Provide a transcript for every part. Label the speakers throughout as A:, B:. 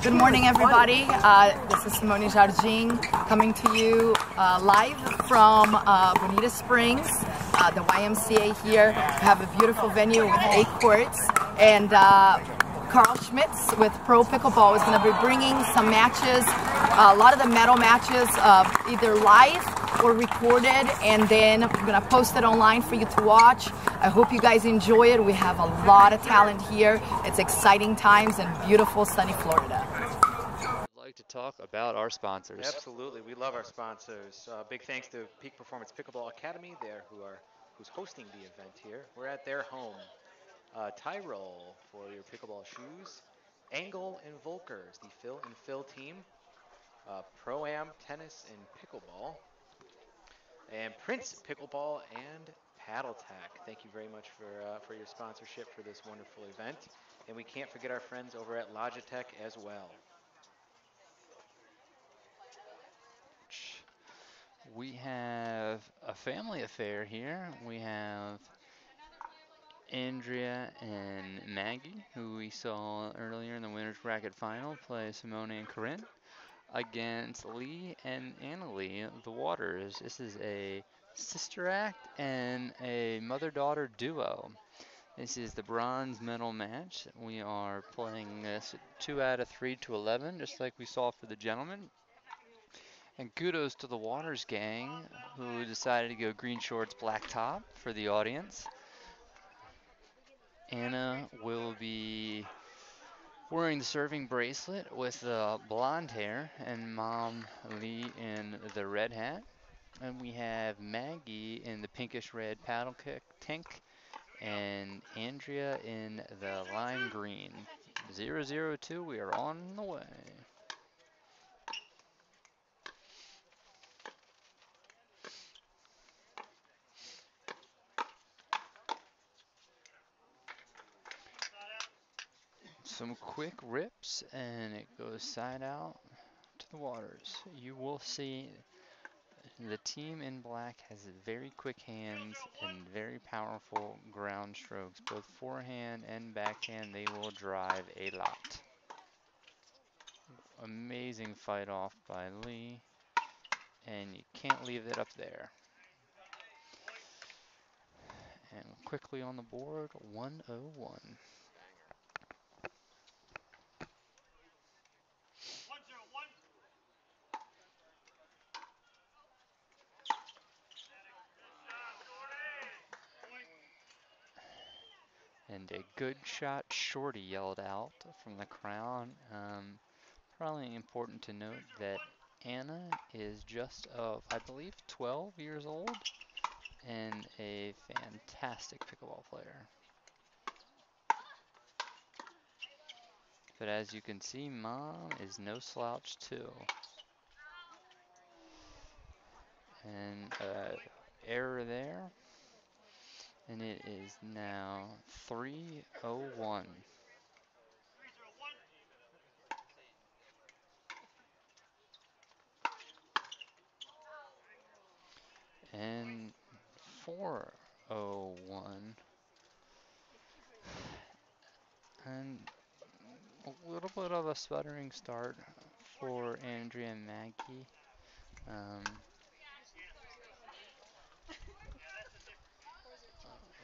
A: Good morning, everybody. This is Simone Jardim coming to you live from Bonita Springs, the YMCA here. We have a beautiful venue with 8 courts, and Carl Schmitz with Pro Pickleball is going to be bringing some matches, a lot of the medal matches, either live or recorded, and then we're going to post it online for you to watch. I hope you guys enjoy it. We have a lot of talent here. It's exciting times in beautiful sunny Florida.
B: I'd like to talk about our sponsors.
C: Absolutely, we love our sponsors. Big thanks to Peak Performance Pickleball Academy there, who's hosting the event here. We're at their home. Tyrol for your pickleball shoes. Angle and Volkers, the Phil and Phil team. Pro-Am Tennis and Pickleball. And Prince Pickleball and Paddle Tack. Thank you very much for your sponsorship for this wonderful event. And we can't forget our friends over at Logitech as well.
B: We have a family affair here. We have Andrea and Maggie, who we saw earlier in the winner's bracket final, play Simone and Corinne against Lee and Annalie, the Waters. This is a sister act and a mother-daughter duo. This is the bronze medal match. We are playing this 2 out of 3 to 11, just like we saw for the gentlemen. And kudos to the Waters gang, who decided to go green shorts, black top for the audience. Anna will be wearing the serving bracelet with the blonde hair, and Mom Lee in the red hat. And we have Maggie in the pinkish red paddle kick tank, and Andrea in the lime green. 002, we are on the way. Some quick rips, and it goes side out to the Waters. You will see the team in black has very quick hands and very powerful ground strokes. Both forehand and backhand, they will drive a lot. Amazing fight off by Lee, and you can't leave it up there. And quickly on the board, 101. And a good shot, Shorty yelled out from the crowd. Probably important to note that Anna is just of, I believe, 12 years old and a fantastic pickleball player. But as you can see, Mom is no slouch too. And error there. And it is now 301. And 401. And a little bit of a sputtering start for Andrea and Maggie.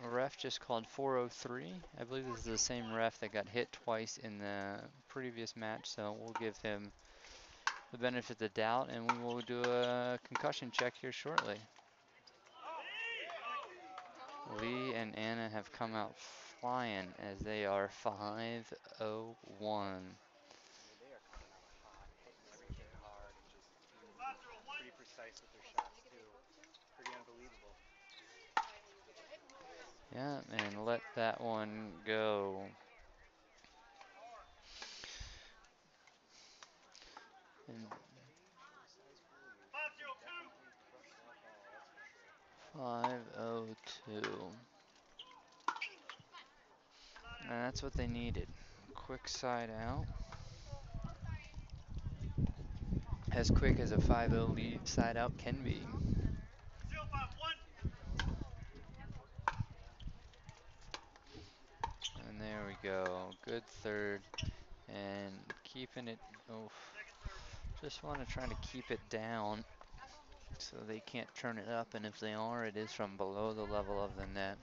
B: A ref just called 403. I believe this is the same ref that got hit twice in the previous match, so we'll give him the benefit of the doubt, and we will do a concussion check here shortly. Lee and Anna have come out flying as they are 501.
C: Pretty precise with their shots too. Pretty unbelievable.
B: Yeah, and let that one go. And 502. And that's what they needed. Quick side out. As quick as a 5-0 lead side out can be. And there we go. Good third. And keeping it, oh, just want to try to keep it down so they can't turn it up, and if they are, it is from below the level of the net.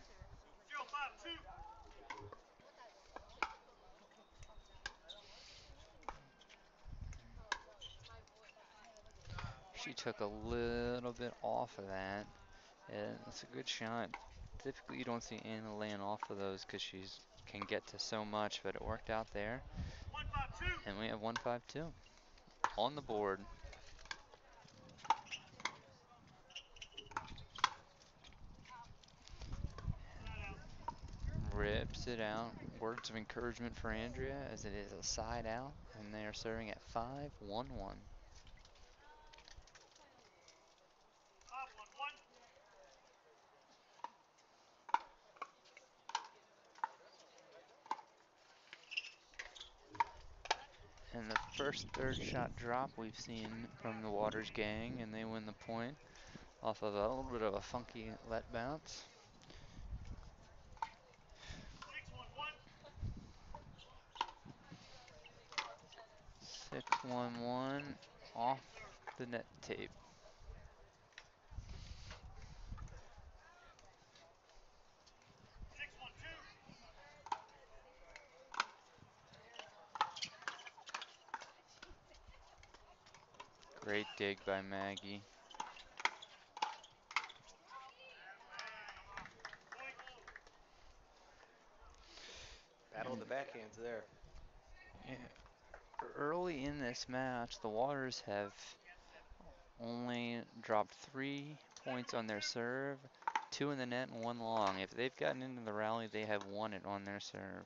B: She took a little bit off of that, and it's a good shot. Typically, you don't see Anna laying off of those because she can get to so much, but it worked out there. And we have 1-5-2 on the board. Rips it out. Words of encouragement for Andrea as it is a side out, and they are serving at 5-1-1. And the first third shot drop we've seen from the Waters gang, and they win the point off of a little bit of a funky let bounce. 6-1-1 off the net tape. Great dig by Maggie.
C: Battle of the backhands there.
B: Yeah, early in this match, the Waters have only dropped 3 points on their serve, 2 in the net and 1 long. If they've gotten into the rally, they have won it on their serve.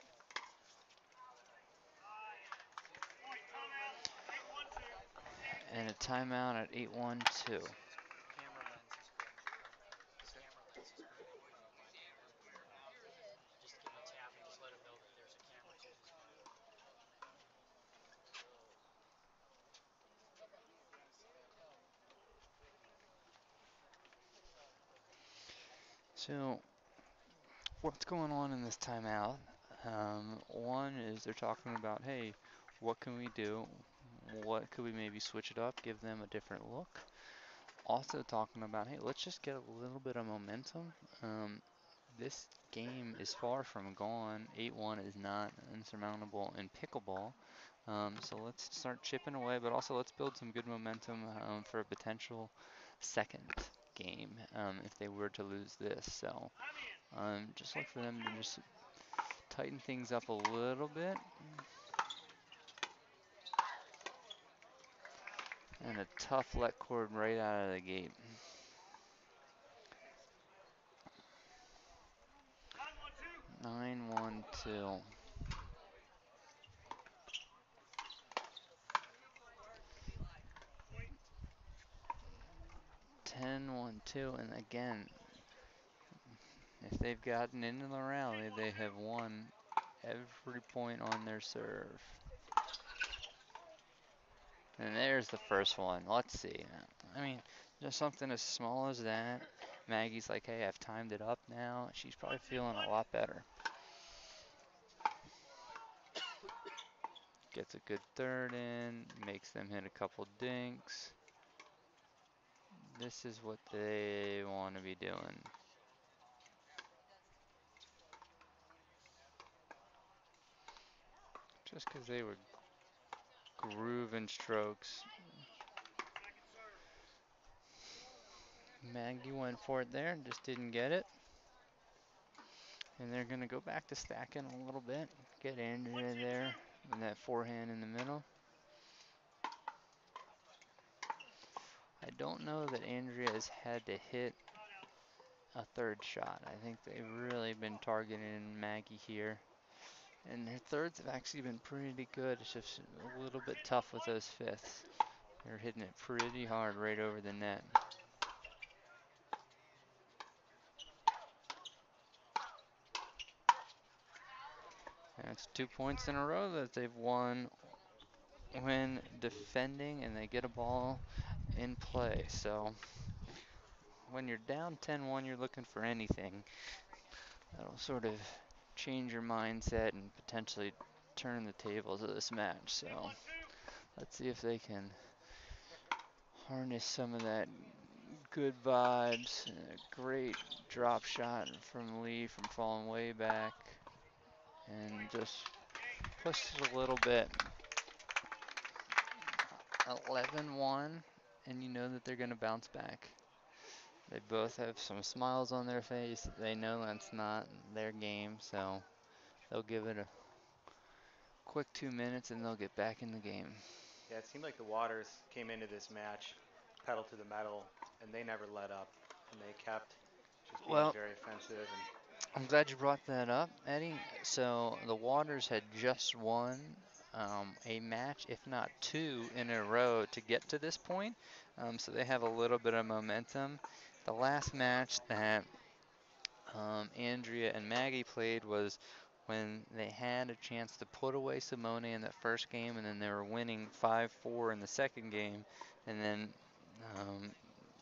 B: And a timeout at 8-1-2. So, what's going on in this timeout? One is they're talking about, hey, what can we do? What could we maybe switch it up, give them a different look? Also talking about, hey, let's just get a little bit of momentum. This game is far from gone. 8-1 is not insurmountable in pickleball. So let's start chipping away, but also let's build some good momentum for a potential second game if they were to lose this. So just look for them to just tighten things up a little bit. And a tough let cord right out of the gate. 9-1-2. 10-1-2, and again, if they've gotten into the rally, they have won every point on their serve. And there's the first one. Let's see. I mean, just something as small as that. Maggie's like, hey, I've timed it up now. She's probably feeling a lot better. Gets a good third in, makes them hit a couple dinks. This is what they want to be doing. Just because they were grooving strokes. Maggie went for it there and just didn't get it. And they're going to go back to stacking a little bit. Get Andrea there and that forehand in the middle. I don't know that Andrea has had to hit a third shot. I think they've really been targeting Maggie here. And her thirds have actually been pretty good. It's just a little bit tough with those fifths. They're hitting it pretty hard right over the net. And it's 2 points in a row that they've won when defending, and they get a ball in play. So when you're down 10-1, you're looking for anything that'll sort of change your mindset and potentially turn the tables of this match. So Let's see if they can harness some of that good vibes. Great drop shot from Lee from falling way back. And just push it a little bit. 11-1, and you know that they're going to bounce back. They both have some smiles on their face. They know that's not their game, so they'll give it a quick 2 minutes and they'll get back in the game.
C: Yeah, it seemed like the Waters came into this match pedal to the metal, and they never let up, and they kept just being
B: Well,
C: very offensive. And
B: I'm glad you brought that up, Eddie. So the Waters had just won a match, if not two, in a row to get to this point. So they have a little bit of momentum. The last match that Andrea and Maggie played was when they had a chance to put away Simone in that first game, and then they were winning 5-4 in the second game, and then um,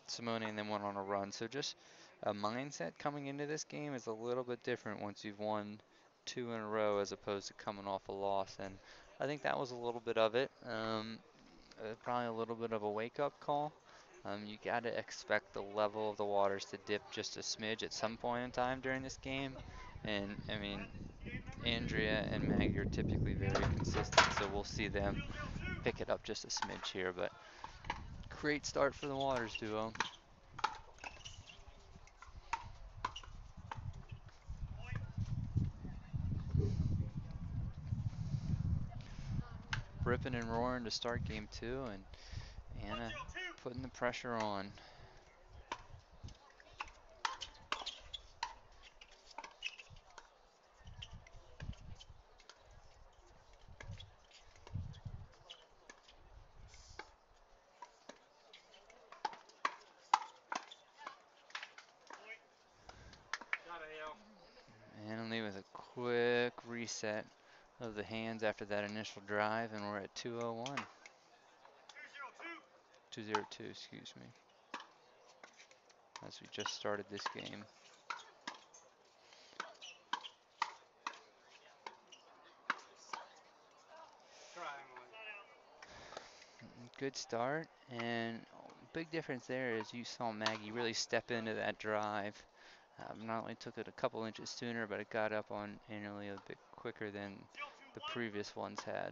B: Simone and then went on a run. So just a mindset coming into this game is a little bit different once you've won two in a row as opposed to coming off a loss. And I think that was a little bit of it. Probably a little bit of a wake-up call. You got to expect the level of the Waters to dip just a smidge at some point in time during this game. And I mean, Andrea and Maggie are typically very consistent, so we'll see them pick it up just a smidge here. But great start for the Waters duo. Ripping and roaring to start game two, and Anna putting the pressure on. Anna Lee with a quick reset of the hands after that initial drive, and we're at 201. 202, excuse me, as we just started this game. Good start, and big difference there is you saw Maggie really step into that drive. Not only took it a couple inches sooner, but it got up on Anna Lee a bit quicker than the previous ones had.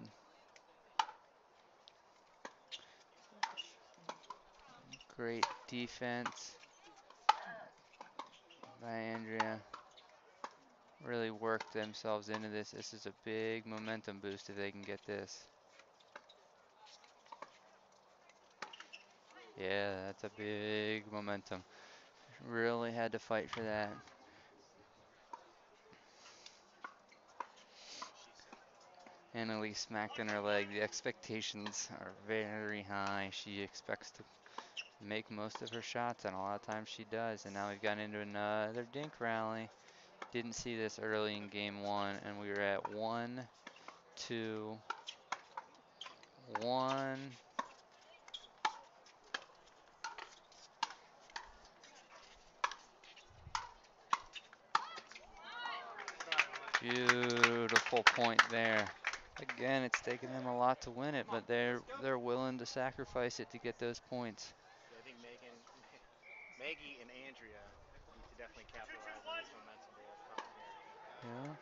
B: Great defense by Andrea. Really worked themselves into this. This is a big momentum boost if they can get this. Yeah, that's a big momentum. Really had to fight for that. Annalise smacked in her leg. The expectations are very high. She expects to make most of her shots, and a lot of times she does. And now we've gotten into another dink rally. Didn't see this early in game one, and we were at 1-2-1. Beautiful point there. Again, it's taken them a lot to win it, but they're willing to sacrifice it to get those points.
C: yeah, I think Maggie and Andrea need to definitely capitalize on this momentum they have coming here.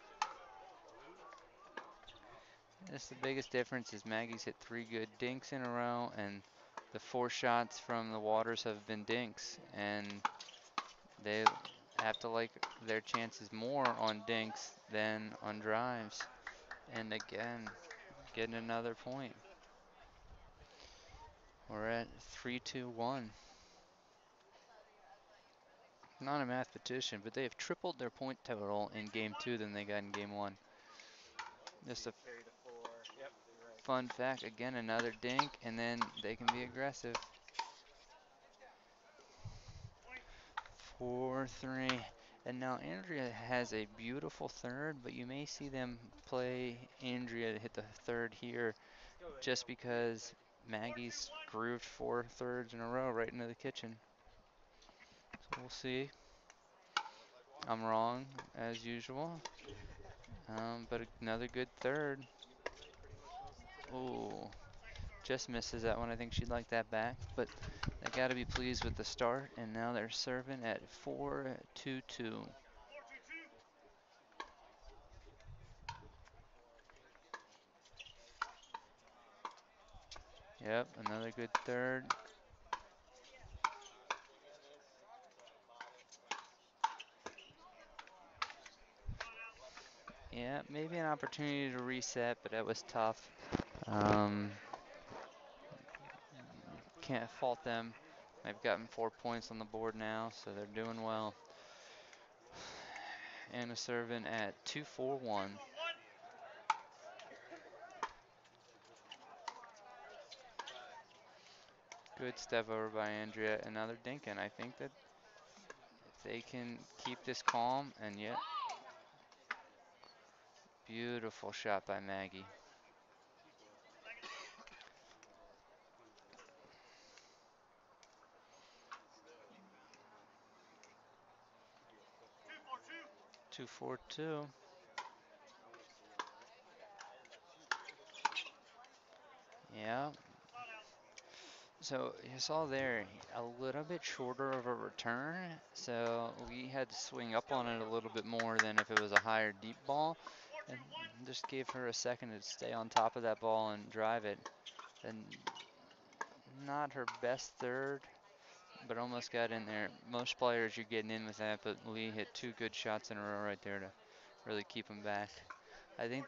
B: Yeah. That's the biggest difference is Maggie's hit 3 good dinks in a row, and the 4 shots from the Waters have been dinks, and they have to like their chances more on dinks than on drives. And again, getting another point. We're at 3-2-1. Not a mathematician, but they have tripled their point total in game two than they got in game one. Just a
C: Carry the 4. Yep, you're right.
B: fun fact. Again, another dink, and then they can be aggressive. 4-3. And now Andrea has a beautiful third, but you may see them play Andrea to hit the third here just because Maggie's grooved 4 thirds in a row right into the kitchen. So we'll see. I'm wrong, as usual. But another good third.
C: You've been right pretty much most of today.
B: Ooh, Just misses that one. I think she'd like that back, but they got to be pleased with the start. And now they're serving at 4-2-2. Yep, another good third. Yeah, maybe an opportunity to reset, but that was tough. Can't fault them. They've gotten 4 points on the board now, so they're doing well. Anna serving at 2-4-1. Good step over by Andrea. Another dinkin. I think that if they can keep this calm, and yet beautiful shot by Maggie. Two, 4-2. Yeah. So you saw there a little bit shorter of a return, so we had to swing up on it a little bit more than if it was a higher deep ball, and just gave her a second to stay on top of that ball and drive it. And not her best third, but almost got in there. Most players you're getting in with that, but Lee hit 2 good shots in a row right there to really keep them back. I think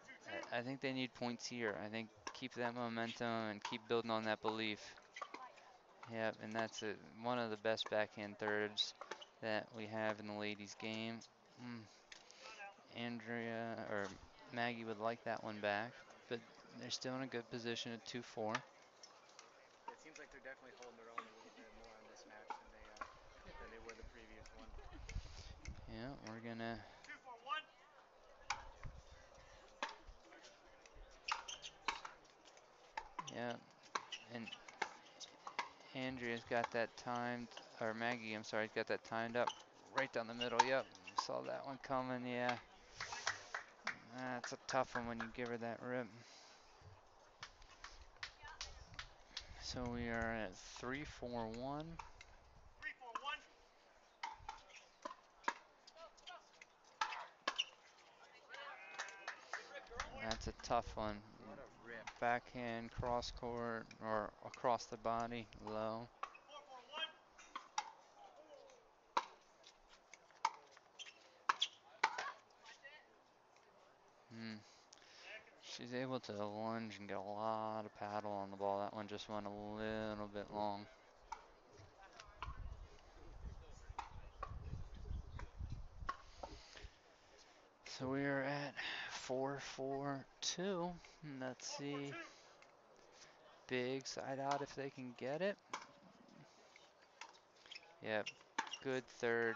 B: I think they need points here. I think keep that momentum and keep building on that belief. Yep, and that's one of the best backhand thirds that we have in the ladies game. Andrea or Maggie would like that one back, but they're still in a good position at 2-4.
C: It seems like they're definitely holding their own a little bit more on this match than they were the previous one.
B: Yeah, we're gonna. Yeah, and Andrea's got that timed, or Maggie, I'm sorry, got that timed up right down the middle. Yep, saw that one coming. Yeah, that's a tough one when you give her that rip. So we are at 3-4-1. That's a tough one.
C: What a rip.
B: Backhand, cross court, or across the body, low. She's able to lunge and get a lot of paddle on the ball. That one just went a little bit long. So we are at 4-4-2. Let's see. Big side out if they can get it. Yep, good third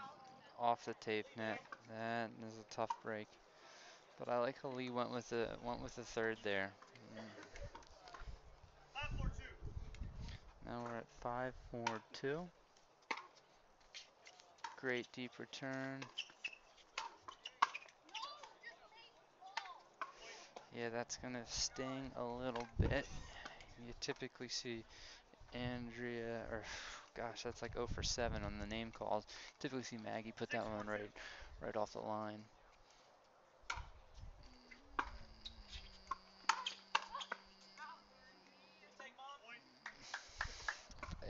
B: off the tape net. That is a tough break. But I like how Lee went with the third there. Now we're at 5-4-2. Great deep return. Yeah, that's gonna sting a little bit. You typically see Andrea, or gosh, that's like 0 for 7 on the name calls. Typically see Maggie put that one right off the line.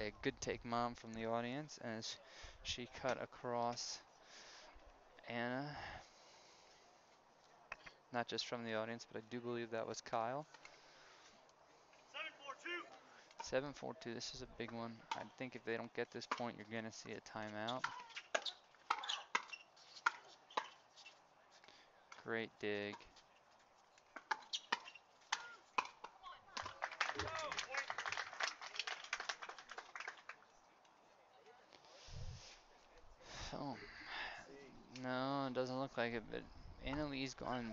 B: A good take, Mom, from the audience as she cut across Anna. Not just from the audience, but I do believe that was Kyle. 7-4-2, this is a big one. I think if they don't get this point, you're going to see a timeout. Great dig. Oh, no, it doesn't look like it, but Annalee's gone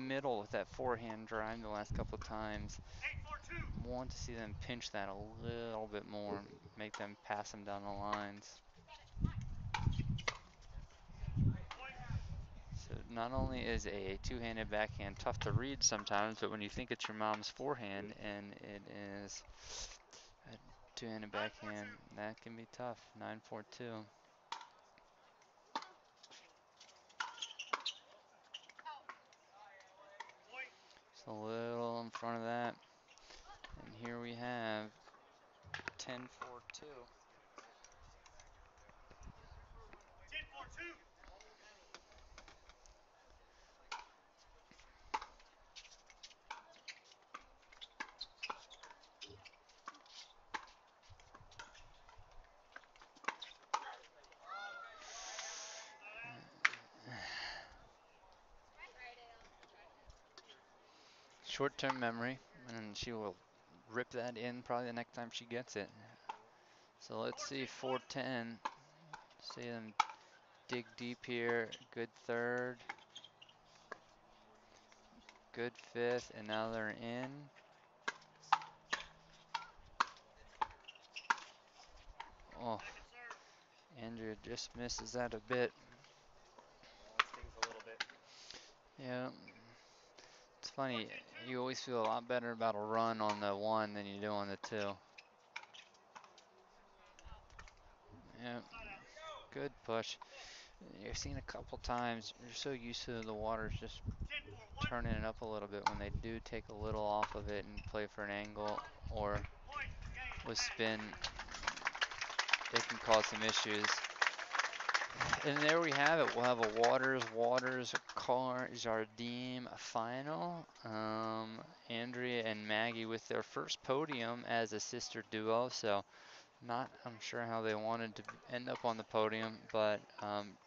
B: middle with that forehand drive the last couple of times. Want to see them pinch that a little bit more, make them pass them down the lines. So not only is a two-handed backhand tough to read sometimes, but when you think it's your mom's forehand and it is a two-handed backhand, that can be tough. 9-4-2. Just a little in front of that. And here we have 10-4-2. Short-term memory, and she will rip that in probably the next time she gets it. So let's see 4-10. See them dig deep here. Good third. Good fifth, and now they're in. Oh, Andrea just misses that a bit.
C: Stings a little bit.
B: Yeah, it's funny. You always feel a lot better about a run on the one than you do on the two. Yeah, good push. You've seen a couple times. You're so used to the Waters just turning it up a little bit when they do take a little off of it and play for an angle or with spin, they can cause some issues. And there we have it. We'll have a Waters Car Jardim final. Andrea and Maggie with their first podium as a sister duo. So not, I'm sure how they wanted to end up on the podium, but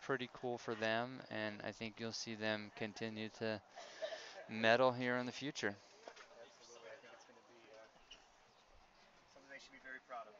B: pretty cool for them. And I think you'll see them continue to medal here in the future.
C: Absolutely. I think it's going to be something they should be very proud of.